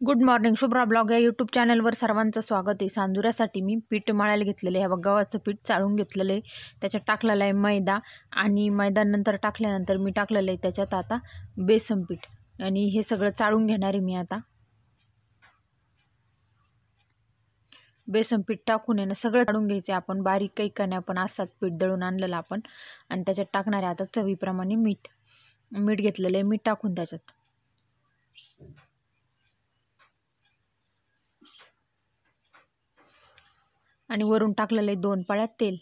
Good morning. Shubhra blog या YouTube चॅनलवर सर्वांचं स्वागत आहे. सांजुऱ्यासाठी मी पीठ मळायला घेतलेलं आहे. गव्हाचं पीठ चाळून घेतलेलं आहे. त्याच्यात टाकलेलं आहे मैदा आणि मैदा नंतर टाकल्यानंतर मी टाकलेलं आहे त्याच्यात आता बेसन पीठ आणि हे सगळं चाळून घेणार आहे मी आता. बेसन पीठ टाकून आहे ना सगळं चाळून घ्यायचं आहे आपण. बारीक काही कण्या पण असतात पीठ दळून आणलेलं आपण. आणि त्याच्यात टाकणार आहे आता चवीप्रमाणे मीठ घेतलेलं आहे. मीठ टाकून त्याच्यात आणि वरून टाकलेलं आहे 2 पळ्या तेल.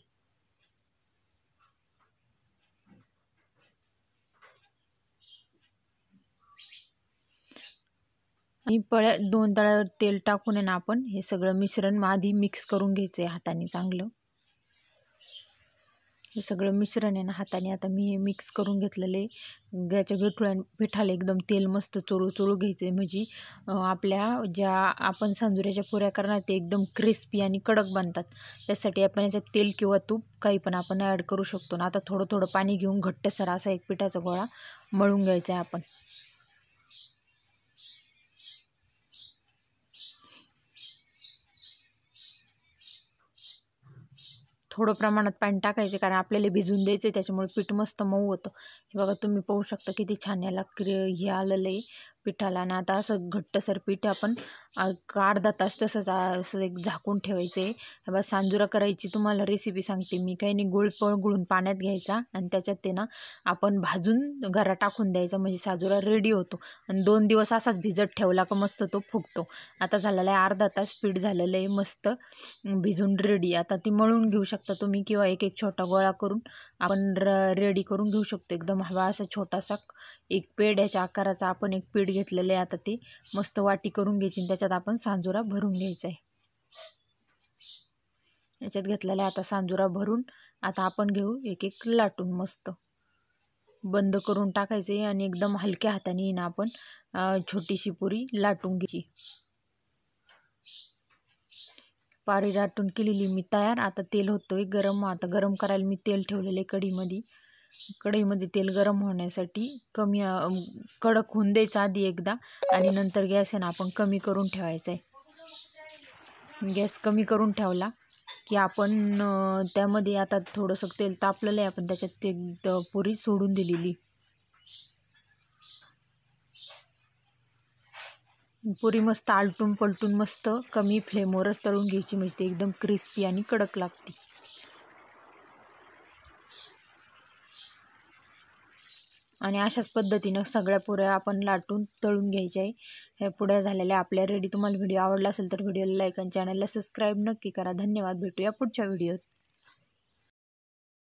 आणि 2 तळ्यावर तेल टाकून आहे ना आपण हे सगळं मिश्रण आधी मिक्स करून घ्यायचं आहे हाताने चांगलं. हे सगळं मिश्रण आहे ना हाताने आता मी हे मिक्स करून घेतलेलं आहे. गव्हाच्या पिठाला एकदम तेल मस्त चोळू घ्यायचं आहे. म्हणजे आपल्या ज्या आपण सांजुऱ्याच्या पुऱ्या करणार ते एकदम क्रिस्पी आणि कडक बनतात. त्यासाठी आपण याच्यात तेल किंवा तूप काही पण आपण ॲड करू शकतो ना. आता थोडं थोडं पाणी घेऊन घट्टसर असा एक पिठाचा गोळा मळून घ्यायचा आहे आपण. थोडं प्रमाणात पाणी टाकायचे कारण आपल्याला भिजून द्यायचं आहे, त्याच्यामुळे पीठ मस्त मऊ होतं. हे बघा तुम्ही पाहू शकता किती छान याला हे आलेलं आहे पिठाला. आणि आता असं घट्टसर पीठ आपण अर्धा तास तसंच असं एक झाकून ठेवायचं आहे. हे बघा सांजुरा करायची तुम्हाला रेसिपी सांगते मी. काही नाही, गुळ गुळून पाण्यात घ्यायचा आणि त्याच्यात ते ना आपण भाजून गरा टाकून द्यायचा म्हणजे सांजुरा रेडी होतो. आणि 2 दिवस असाच भिजत ठेवला का मस्त तो फुगतो. आता झालेला आहे अर्धा तास पीठ झालेलं आहे मस्त भिजून रेडी. आता ती मळून घेऊ शकता तुम्ही किंवा एक एक छोटा गोळा करून आपण रेडी करून घेऊ शकतो. एकदम हवा असा छोटासा एक पेड्याच्या आकाराचा आपण एक पीठ घेतलेलं आहे. आता ते मस्त वाटी करून घ्यायची आणि त्याच्यात आपण सांजुरा भरून घ्यायचा आहे. याच्यात घेतलेला आहे आता सांजुरा भरून. आता आपण घेऊ एक एक लाटून मस्त बंद करून टाकायचे आणि एकदम हलक्या हाताने ना आपण छोटीशी पुरी लाटून घ्यायची. पारी लाटून केलेली मी तयार. आता तेल होतंय गरम. आता गरम करायला मी तेल ठेवलेलं आहे कढईमध्ये तेल गरम होण्यासाठी कमी कडक होऊन द्यायचं आधी एकदा आणि नंतर गॅस आहे ना आपण कमी करून ठेवायचा आहे. गॅस कमी करून ठेवला की आपण त्यामध्ये आता थोडंसं तेल तापलेलं आहे, आपण त्याच्यात ते पुरी सोडून दिलेली. पुरी मस्त आलटून पलटून मस्त कमी फ्लेमवरच तळून घ्यायची म्हणजे ते एकदम क्रिस्पी आणि कडक लागते. आणि अशाच पद्धतीनं सगळ्या पुऱ्या आपण लाटून तळून घ्यायच्या आहे. ह्या पुऱ्या झालेल्या आपल्या रेडी. तुम्हाला व्हिडिओ आवडला असेल तर व्हिडिओला लाईक आणि चॅनलला सबस्क्राईब नक्की करा. धन्यवाद. भेटूया पुढच्या व्हिडिओत.